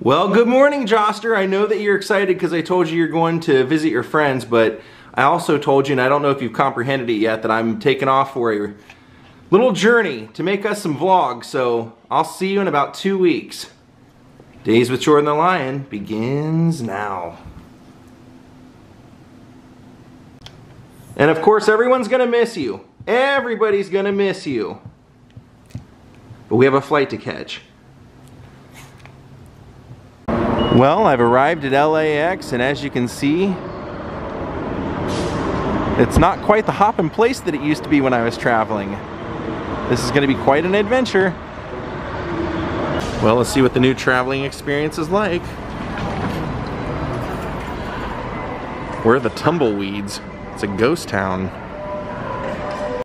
Well, good morning, Joster. I know that you're excited because I told you you're going to visit your friends, but I also told you, and I don't know if you've comprehended it yet, that I'm taking off for a little journey to make us some vlogs, so I'll see you in about 2 weeks. Days with Jordan the Lion begins now. And of course, everyone's gonna miss you. Everybody's gonna miss you. But we have a flight to catch. Well, I've arrived at LAX, and as you can see, it's not quite the hopping place that it used to be when I was traveling. This is going to be quite an adventure. Well, let's see what the new traveling experience is like. We're the Tumbleweeds. It's a ghost town.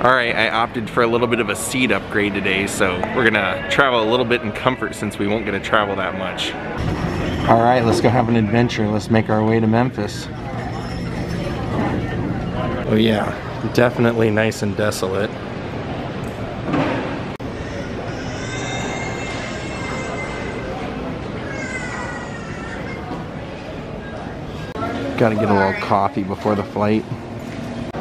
Alright, I opted for a little bit of a seat upgrade today, so we're gonna travel a little bit in comfort since we won't get to travel that much. Alright, let's go have an adventure. Let's make our way to Memphis. Oh yeah, definitely nice and desolate. Gotta get a little coffee before the flight.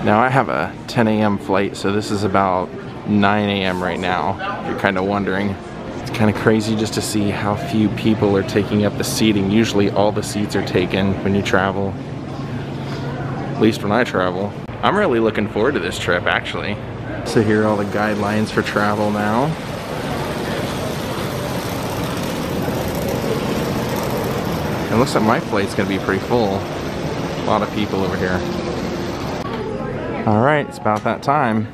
Now I have a 10 a.m. flight, so this is about 9 a.m. right now, if you're kind of wondering. It's kind of crazy just to see how few people are taking up the seating. Usually all the seats are taken when you travel. At least when I travel. I'm really looking forward to this trip, actually. So here are all the guidelines for travel now. It looks like my flight's gonna be pretty full. A lot of people over here. Alright, it's about that time.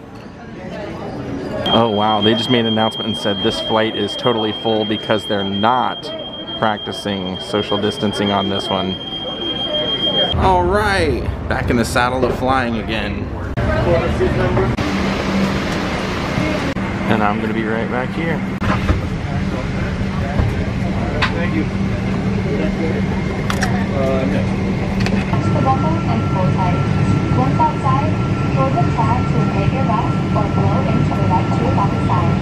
Oh wow, they just made an announcement and said this flight is totally full because they're not practicing social distancing on this one. Alright, back in the saddle of flying again. And I'm gonna be right back here. Thank you. Once outside, pull the tab to make your left or blow into the right tube on the side.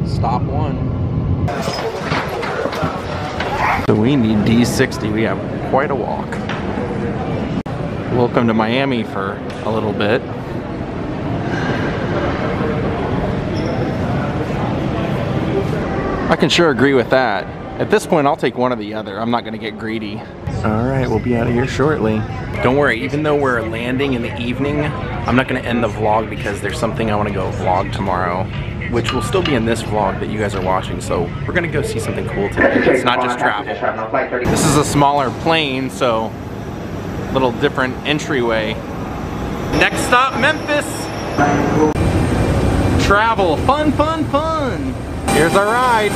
Stop one. So we need D60. We have quite a walk. Welcome to Miami for a little bit. I can sure agree with that. At this point, I'll take one or the other. I'm not gonna get greedy. All right, we'll be out of here shortly. Don't worry, even though we're landing in the evening, I'm not gonna end the vlog because there's something I wanna go vlog tomorrow, which will still be in this vlog that you guys are watching. So we're gonna go see something cool today. It's not just travel. This is a smaller plane, so a little different entryway. Next stop, Memphis. Travel, fun, fun, fun. Here's our ride.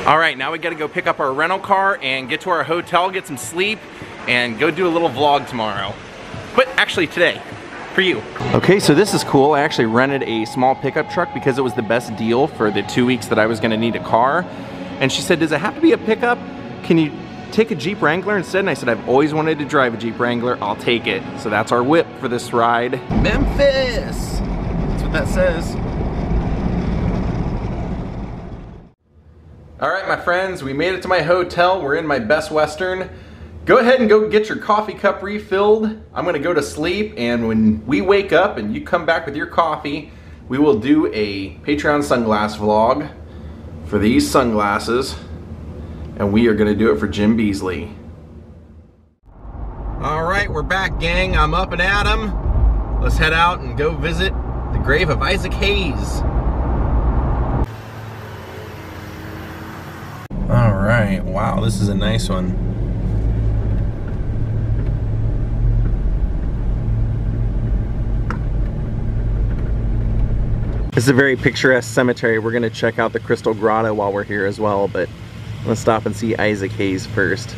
All right, now we gotta go pick up our rental car and get to our hotel, get some sleep, and go do a little vlog tomorrow. But actually today, for you. Okay, so this is cool. I actually rented a small pickup truck because it was the best deal for the 2 weeks that I was gonna need a car. And she said, does it have to be a pickup? Can you take a Jeep Wrangler instead? And I said, I've always wanted to drive a Jeep Wrangler, I'll take it. So that's our whip for this ride. Memphis! That's what that says. All right, my friends, we made it to my hotel. We're in my Best Western. Go ahead and go get your coffee cup refilled. I'm gonna go to sleep, and when we wake up and you come back with your coffee, we will do a Patreon sunglass vlog for these sunglasses, and we are gonna do it for Jim Beasley. All right, we're back, gang. I'm up and at 'em. Let's head out and go visit the grave of Isaac Hayes. All right, wow, this is a nice one. This is a very picturesque cemetery. We're gonna check out the Crystal Grotto while we're here as well, but let's stop and see Isaac Hayes first.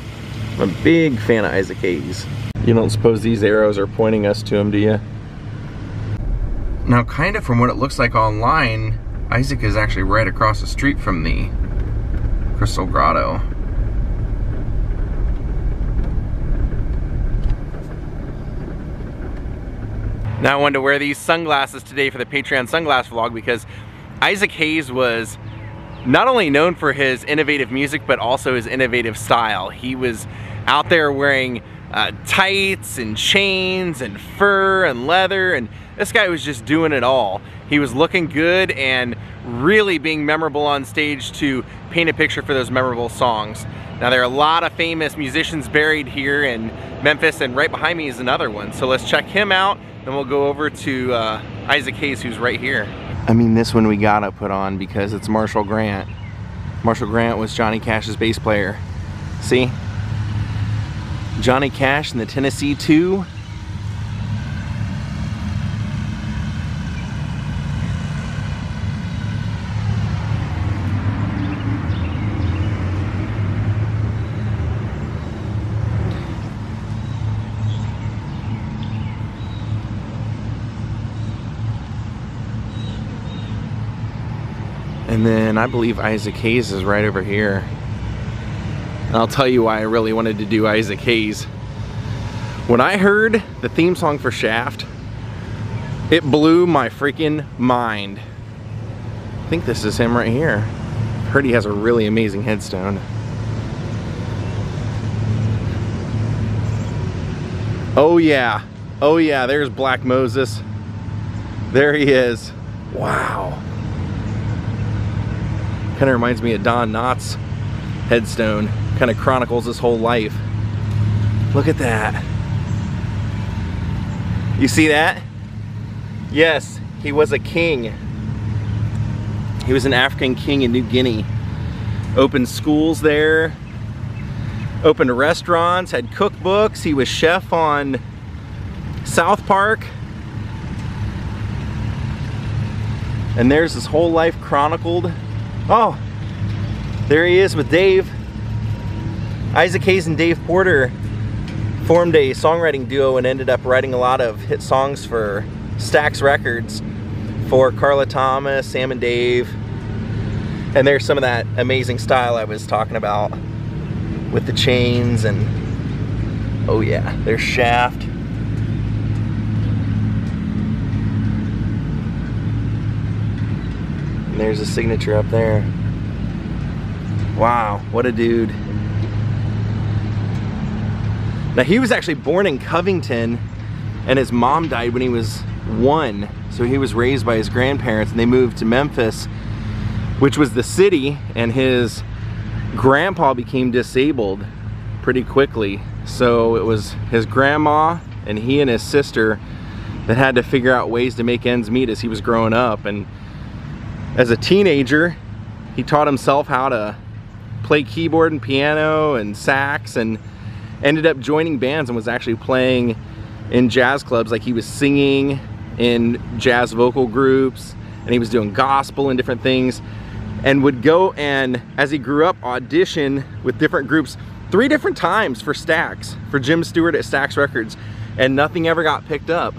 I'm a big fan of Isaac Hayes. You don't suppose these arrows are pointing us to him, do you? Now, kind of from what it looks like online, Isaac is actually right across the street from the Crystal Grotto. Now I wanted to wear these sunglasses today for the Patreon sunglass vlog because Isaac Hayes was not only known for his innovative music, but also his innovative style. He was out there wearing tights and chains and fur and leather, and this guy was just doing it all. He was looking good and really being memorable on stage to paint a picture for those memorable songs. Now there are a lot of famous musicians buried here in Memphis, and right behind me is another one. So let's check him out, then we'll go over to Isaac Hayes, who's right here. I mean, this one we gotta put on because it's Marshall Grant. Marshall Grant was Johnny Cash's bass player. See? Johnny Cash and the Tennessee 2. And then I believe Isaac Hayes is right over here. And I'll tell you why I really wanted to do Isaac Hayes. When I heard the theme song for Shaft, it blew my freaking mind. I think this is him right here. I heard he has a really amazing headstone. Oh yeah, there's Black Moses. There he is. Wow. Kind of reminds me of Don Knotts' headstone. Kind of chronicles his whole life. Look at that. You see that? Yes, he was a king. He was an African king in New Guinea. Opened schools there, opened restaurants, had cookbooks. He was chef on South Park. And there's his whole life chronicled. Oh, there he is with Dave. Isaac Hayes and Dave Porter formed a songwriting duo and ended up writing a lot of hit songs for Stax Records for Carla Thomas, Sam and Dave. And there's some of that amazing style I was talking about with the chains, and oh yeah, there's Shaft. And there's a signature up there. Wow, what a dude. Now he was actually born in Covington, and his mom died when he was 1. So he was raised by his grandparents, and they moved to Memphis, which was the city, and his grandpa became disabled pretty quickly. So it was his grandma and he and his sister that had to figure out ways to make ends meet as he was growing up. And as a teenager, he taught himself how to play keyboard and piano and sax, and ended up joining bands and was actually playing in jazz clubs. Like, he was singing in jazz vocal groups, and he was doing gospel and different things. and would go and, as he grew up, audition with different groups 3 different times for Stax, for Jim Stewart at Stax Records, and nothing ever got picked up.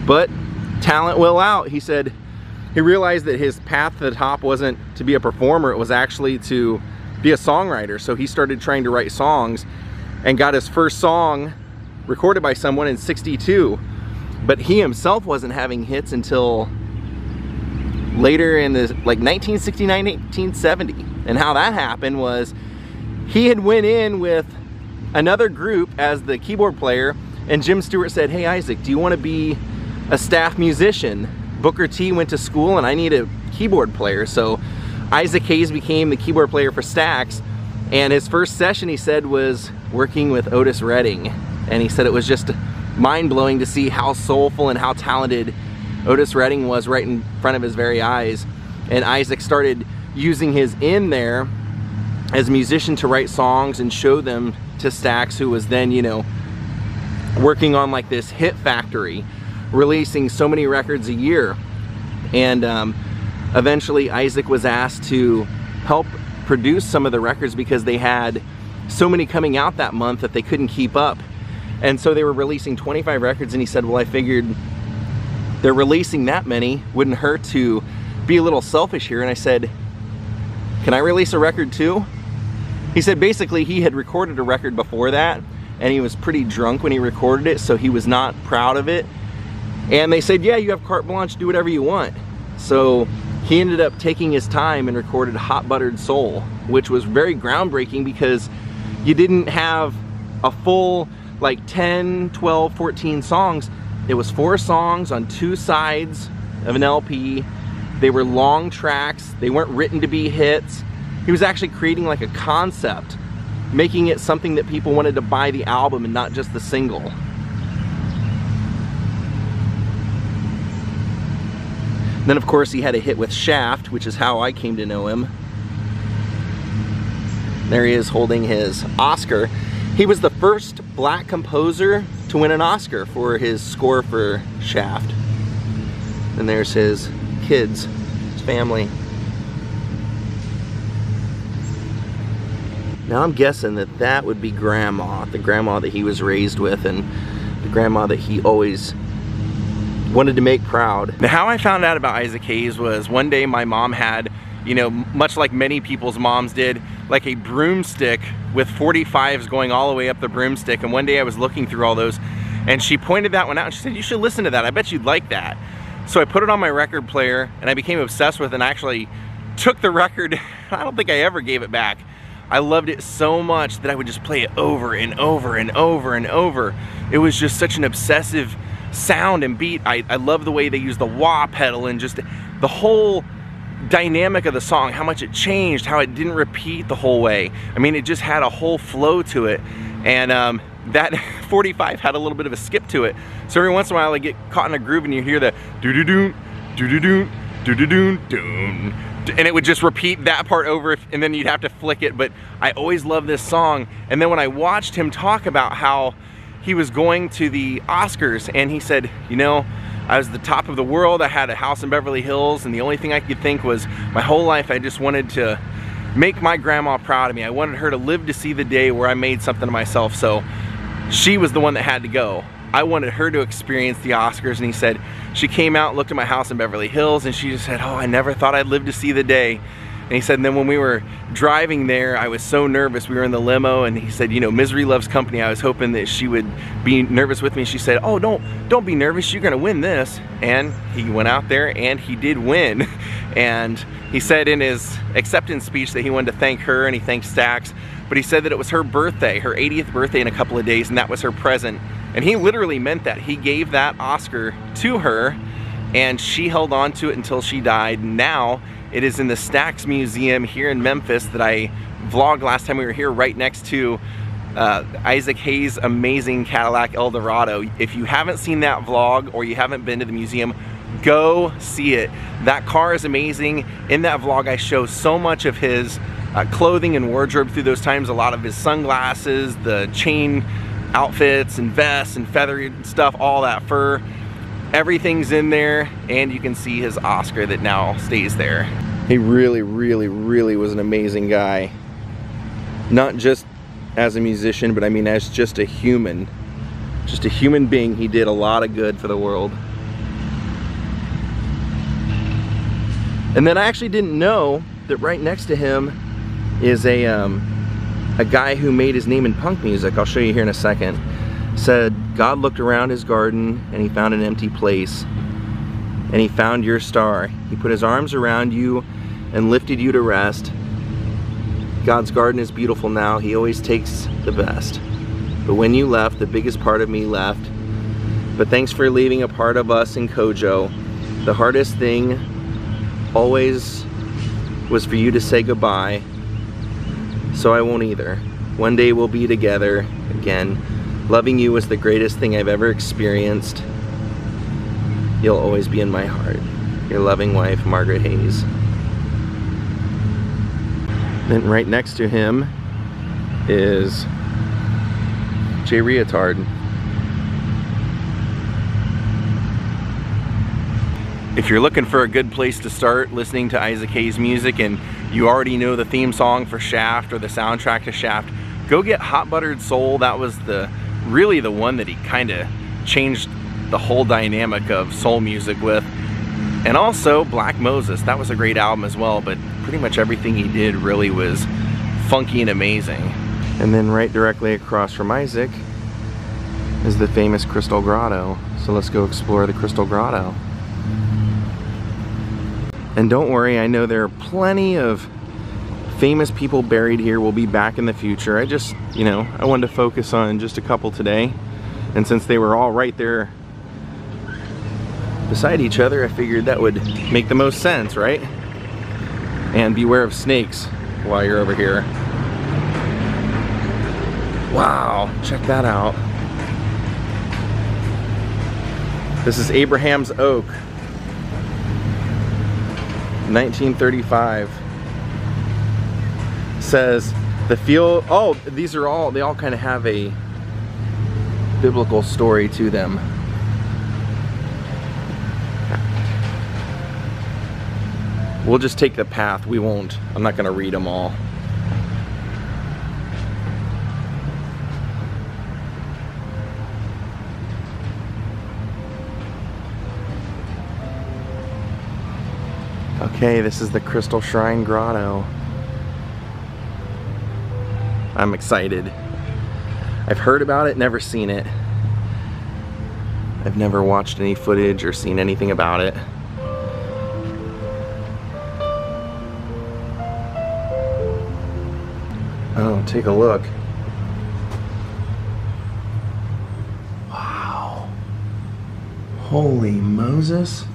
But talent will out. He said he realized that his path to the top wasn't to be a performer, it was actually to be a songwriter. So he started trying to write songs and got his first song recorded by someone in '62. But he himself wasn't having hits until later in the like 1969, 1970. And how that happened was he had went in with another group as the keyboard player, and Jim Stewart said, "Hey Isaac, do you want to be a staff musician? Booker T went to school and I need a keyboard player." So Isaac Hayes became the keyboard player for Stax, and his first session, he said, was working with Otis Redding. And he said it was just mind-blowing to see how soulful and how talented Otis Redding was right in front of his very eyes. And Isaac started using his in there as a musician to write songs and show them to Stax, who was then, you know, working on like this hit factory, releasing so many records a year. And eventually Isaac was asked to help produce some of the records because they had so many coming out that month that they couldn't keep up. And so they were releasing 25 records, and he said, well, I figured they're releasing that many, wouldn't hurt to be a little selfish here. And I said, can I release a record too? He said basically he had recorded a record before that, and he was pretty drunk when he recorded it, so he was not proud of it. And they said, yeah, you have carte blanche, do whatever you want. So he ended up taking his time and recorded Hot Buttered Soul, which was very groundbreaking because you didn't have a full like 10, 12, 14 songs. It was 4 songs on 2 sides of an LP. They were long tracks. They weren't written to be hits. He was actually creating like a concept, making it something that people wanted to buy the album and not just the single. Then of course he had a hit with Shaft, which is how I came to know him. There he is holding his Oscar. He was the first black composer to win an Oscar for his score for Shaft. And there's his kids, his family. Now I'm guessing that that would be Grandma, the grandma that he was raised with and the grandma that he always wanted to make proud. Now, how I found out about Isaac Hayes was one day my mom had, you know, much like many people's moms did, like a broomstick with 45s going all the way up the broomstick. And one day I was looking through all those and she pointed that one out and she said, you should listen to that. I bet you'd like that. So I put it on my record player and I became obsessed with it and actually took the record. I don't think I ever gave it back. I loved it so much that I would just play it over and over and over and over. It was just such an obsessive sound and beat. I love the way they use the wah pedal and just the whole dynamic of the song, how much it changed, how it didn't repeat the whole way. I mean, it just had a whole flow to it. And that 45 had a little bit of a skip to it. So every once in a while I get caught in a groove and you hear the doo-doo-doo, doo-doo-doo, doo-doo-doo, doon. And it would just repeat that part over and then you'd have to flick it. But I always loved this song. And then when I watched him talk about how he was going to the Oscars and he said, you know, I was the top of the world, I had a house in Beverly Hills, and the only thing I could think was my whole life I just wanted to make my grandma proud of me. I wanted her to live to see the day where I made something of myself. So she was the one that had to go. I wanted her to experience the Oscars. And he said, she came out, looked at my house in Beverly Hills, and she just said, oh, I never thought I'd live to see the day. And he said, and then when we were driving there, I was so nervous. We were in the limo, and he said, you know, misery loves company. I was hoping that she would be nervous with me. She said, oh, don't be nervous. You're gonna win this. And he went out there and he did win. And he said in his acceptance speech that he wanted to thank her and he thanked Stax, but he said that it was her birthday, her 80th birthday in a couple of days, and that was her present. And he literally meant that. He gave that Oscar to her and she held on to it until she died. Now it is in the Stax Museum here in Memphis that I vlogged last time we were here, right next to Isaac Hayes' amazing Cadillac Eldorado. If you haven't seen that vlog or you haven't been to the museum, go see it. That car is amazing. In that vlog I show so much of his clothing and wardrobe through those times, a lot of his sunglasses, the chain outfits and vests and feathery stuff, all that fur. Everything's in there, and you can see his Oscar that now stays there. He really, really, really was an amazing guy. Not just as a musician, but I mean as just a human. Just a human being. He did a lot of good for the world. And then I actually didn't know that right next to him is a guy who made his name in punk music. I'll show you here in a second. Said God looked around his garden and he found an empty place. And he found your star. He put his arms around you and lifted you to rest. God's garden is beautiful now. He always takes the best. But when you left, the biggest part of me left. But thanks for leaving a part of us in Kojo. The hardest thing always was for you to say goodbye. So I won't either. One day we'll be together again. Loving you was the greatest thing I've ever experienced. You'll always be in my heart. Your loving wife, Margaret Hayes. Then right next to him is Jay Reatard. If you're looking for a good place to start listening to Isaac Hayes music and you already know the theme song for Shaft or the soundtrack to Shaft, go get Hot Buttered Soul. That was really the one that he kind of changed the whole dynamic of soul music with. And also Black Moses. That was a great album as well, but pretty much everything he did really was funky and amazing. And then right directly across from Isaac is the famous Crystal Grotto. So let's go explore the Crystal Grotto. And don't worry, I know there are plenty of famous people buried here. We'll be back in the future. I just, I wanted to focus on just a couple today. And since they were all right there beside each other, I figured that would make the most sense, right? And beware of snakes while you're over here. Wow, check that out. This is Abraham's Oak. 1935. Says the field, oh, these are all, they all kind of have a biblical story to them. We'll just take the path, we won't, I'm not gonna read them all. Okay, this is the Crystal Shrine Grotto. I'm excited. I've heard about it, never seen it. I've never watched any footage or seen anything about it. Oh, take a look. Wow. Holy Moses.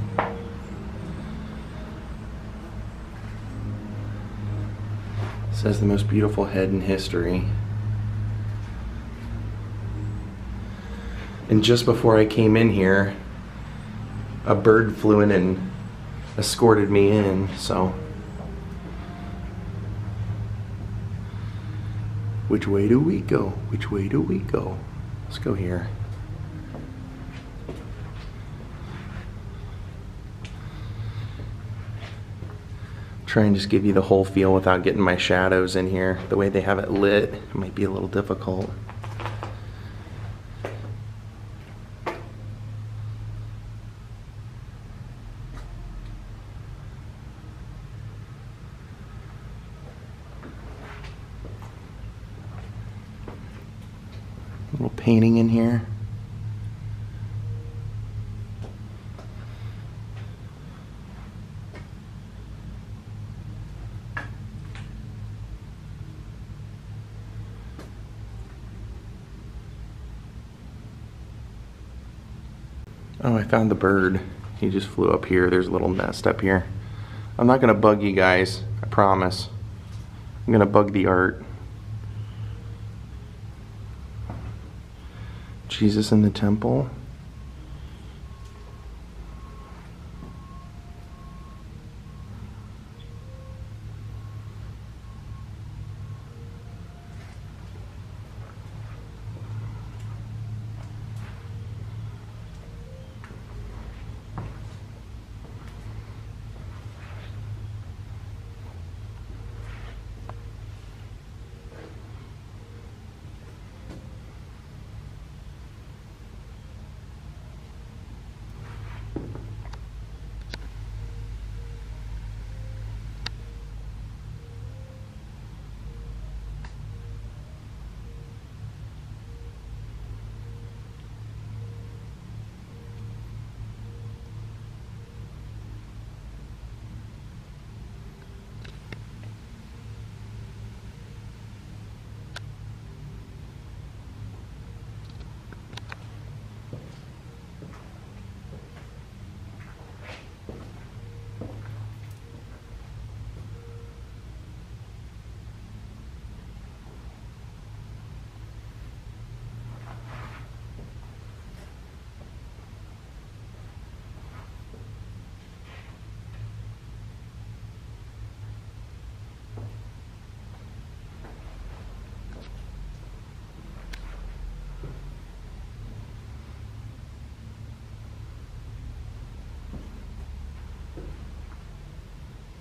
Says the most beautiful head in history. And just before I came in here, a bird flew in and escorted me in, so. Which way do we go? Which way do we go? Let's go here. Try and just give you the whole feel without getting my shadows in here. The way they have it lit, it might be a little difficult. A little painting in here. Oh, I found the bird. He just flew up here. There's a little nest up here. I'm not gonna bug you guys, I promise. I'm gonna bug the art. Jesus in the temple.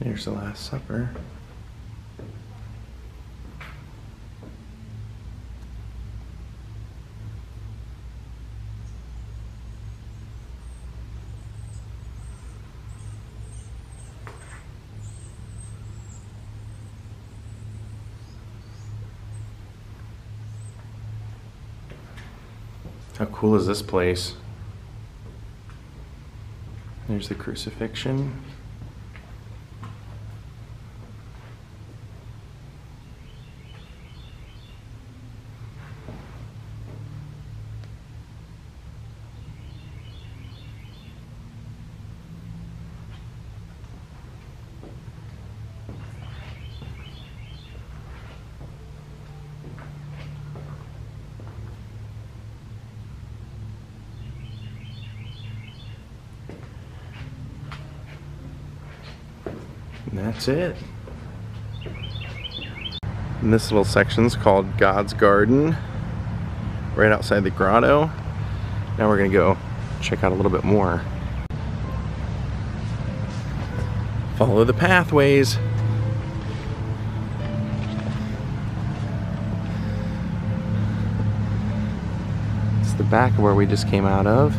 There's the Last Supper. How cool is this place? There's the crucifixion. And that's it. And this little section's called God's Garden, right outside the grotto. Now we're gonna go check out a little bit more. Follow the pathways. It's the back of where we just came out of.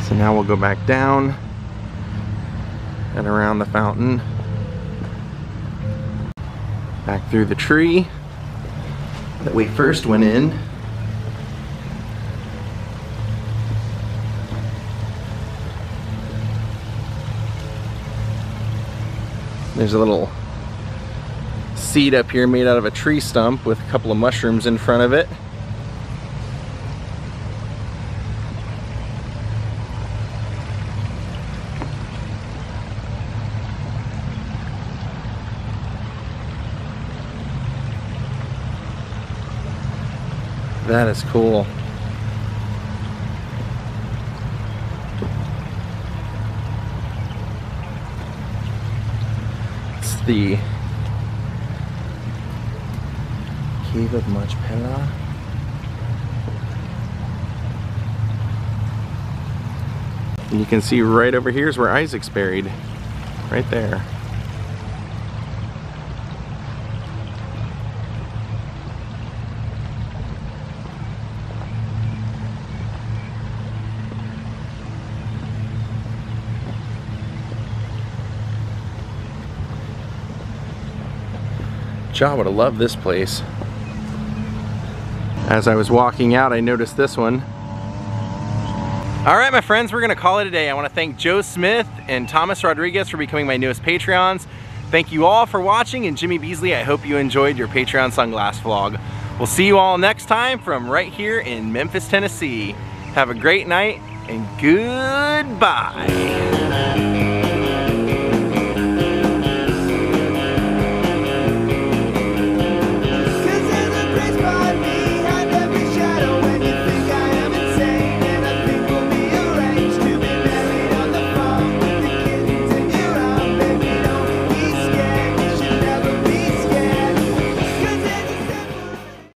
So now we'll go back down and around the fountain, back through the tree that we first went in. There's a little seat up here made out of a tree stump with a couple of mushrooms in front of it. That is cool. It's the Cave of Machpelah. And you can see right over here is where Isaac's buried. Right there. John would have loved this place. As I was walking out, I noticed this one. All right, my friends, we're gonna call it a day. I wanna thank Joe Smith and Thomas Rodriguez for becoming my newest Patreons. Thank you all for watching, and Jimmy Beasley, I hope you enjoyed your Patreon sunglass vlog. We'll see you all next time from right here in Memphis, Tennessee. Have a great night and goodbye.